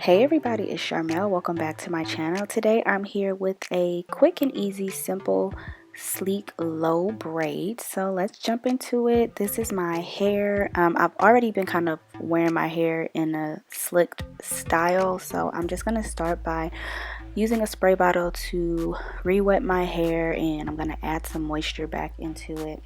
Hey everybody, it's Sharmel. Welcome back to my channel. Today I'm here with a quick and easy, simple, sleek, low braid. So let's jump into it. This is my hair. I've already been kind of wearing my hair in a slicked style. So I'm just going to start by using a spray bottle to re-wet my hair, and I'm going to add some moisture back into it.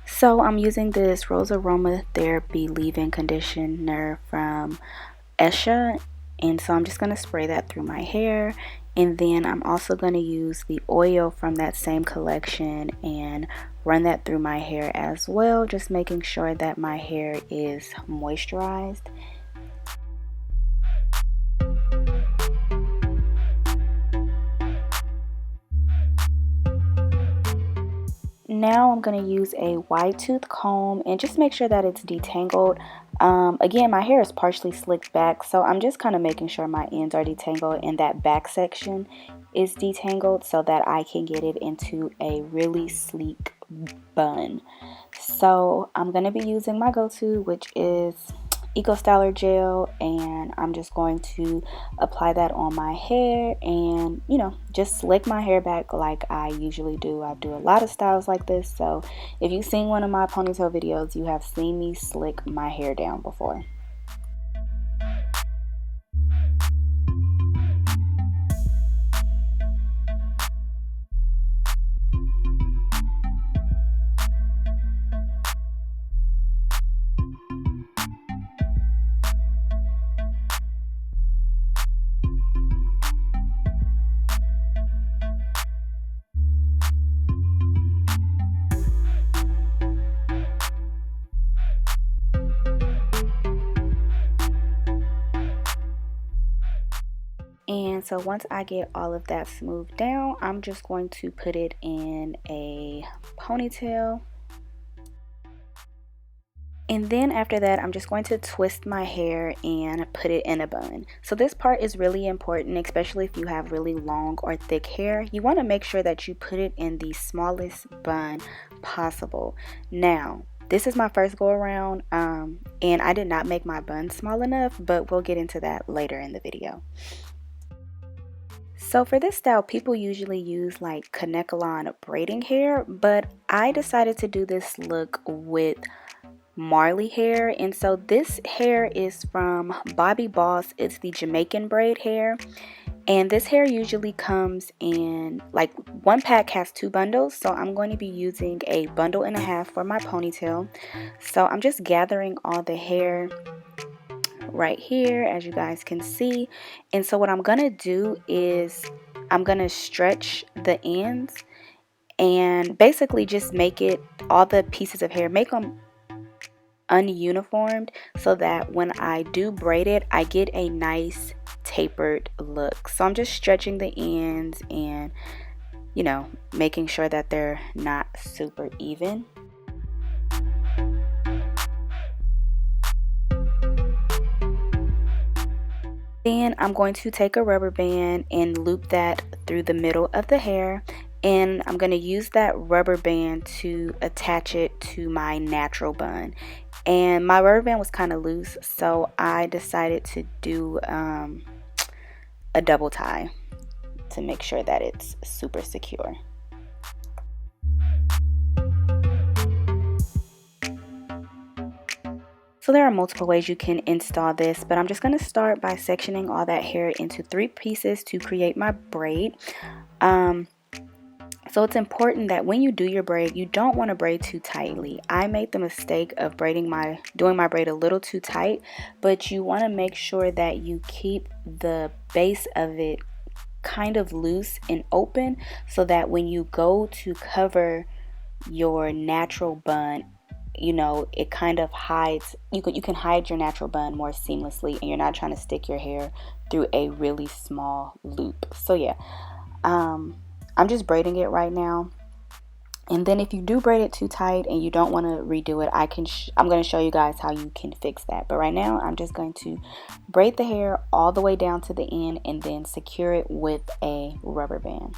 So I'm using this Rose Aroma Therapy leave-in conditioner from Esha, and so I'm just going to spray that through my hair, and then I'm also going to use the oil from that same collection and run that through my hair as well, just making sure that my hair is moisturized. Now I'm going to use a wide tooth comb and just make sure that it's detangled. Again, my hair is partially slicked back, so I'm just kind of making sure my ends are detangled and that back section is detangled so that I can get it into a really sleek bun. So I'm going to be using my go-to, which is Eco Styler gel, and I'm just going to apply that on my hair and, just slick my hair back like I usually do. I do a lot of styles like this, so if you've seen one of my ponytail videos, you have seen me slick my hair down before. And so once I get all of that smoothed down, I'm just going to put it in a ponytail. And then after that, I'm just going to twist my hair and put it in a bun. So this part is really important, especially if you have really long or thick hair. You want to make sure that you put it in the smallest bun possible. Now, this is my first go around, and I did not make my bun small enough, but we'll get into that later in the video. So for this style, people usually use like Kanekalon braiding hair, but I decided to do this look with Marley hair. And so this hair is from Bobby Boss. It's the Jamaican braid hair, and this hair usually comes in like one pack has 2 bundles, so I'm going to be using a bundle and a half for my ponytail. So I'm just gathering all the hair right here, as you guys can see. And so what I'm gonna do is I'm gonna stretch the ends and basically just make it, all the pieces of hair, make them ununiformed so that when I do braid it, I get a nice tapered look. So I'm just stretching the ends and, making sure that they're not super even. Then I'm going to take a rubber band and loop that through the middle of the hair, and I'm going to use that rubber band to attach it to my natural bun. And my rubber band was kind of loose, so I decided to do a double tie to make sure that it's super secure. So there are multiple ways you can install this, but I'm just going to start by sectioning all that hair into 3 pieces to create my braid. So it's important that when you do your braid, you don't want to braid too tightly. I made the mistake of doing my braid a little too tight, but you want to make sure that you keep the base of it kind of loose and open so that when you go to cover your natural bun, it kind of hides, you can hide your natural bun more seamlessly, and you're not trying to stick your hair through a really small loop. So yeah, I'm just braiding it right now. And then if you do braid it too tight and you don't want to redo it, I'm going to show you guys how you can fix that. But right now, I'm just going to braid the hair all the way down to the end and then secure it with a rubber band.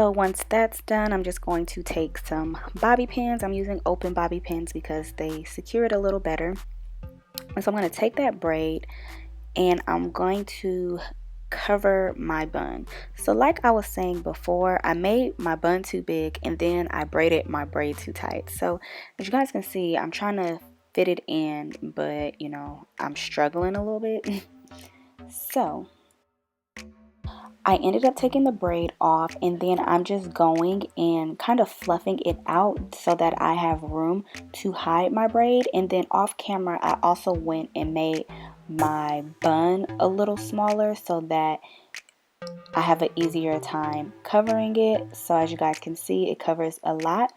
So once that's done, I'm just going to take some bobby pins. I'm using open bobby pins because they secure it a little better. And so I'm going to take that braid and I'm going to cover my bun. So like I was saying before, I made my bun too big and then I braided my braid too tight. So as you guys can see, I'm trying to fit it in, but you know, I'm struggling a little bit. So I ended up taking the braid off and then I'm just going and kind of fluffing it out so that I have room to hide my braid. And then off camera, I also went and made my bun a little smaller so that I have an easier time covering it. So as you guys can see, it covers a lot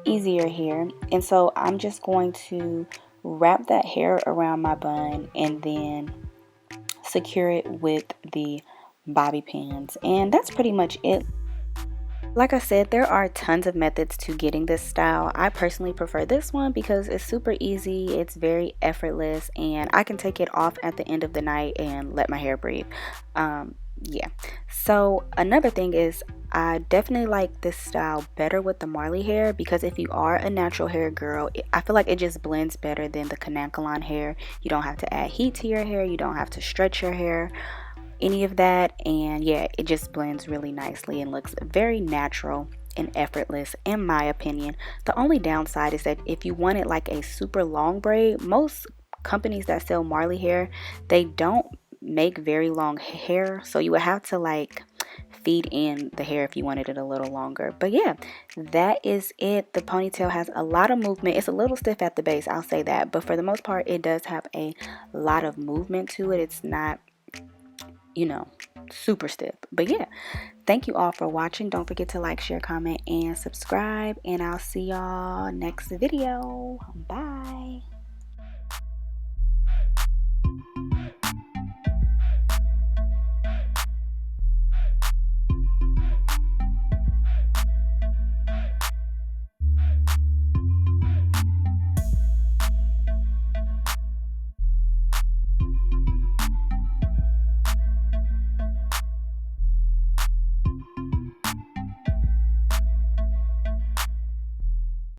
easier here. And so I'm just going to wrap that hair around my bun and then secure it with the bobby pins, and that's pretty much it. Like I said, there are tons of methods to getting this style. I personally prefer this one because it's super easy, it's very effortless, and I can take it off at the end of the night and let my hair breathe. Yeah, so another thing is I definitely like this style better with the Marley hair because if you are a natural hair girl, I feel like it just blends better than the Kanankalon hair. You don't have to add heat to your hair, you don't have to stretch your hair, any of that, and yeah, it just blends really nicely and looks very natural and effortless in my opinion. The only downside is that if you wanted like a super long braid, most companies that sell Marley hair, they don't make very long hair, so you would have to like feed in the hair if you wanted it a little longer. But yeah, that is it. The ponytail has a lot of movement. It's a little stiff at the base, I'll say that, but for the most part it does have a lot of movement to it. It's not, you know, super stiff. But yeah, thank you all for watching. Don't forget to like, share, comment, and subscribe, and I'll see y'all next video. Bye.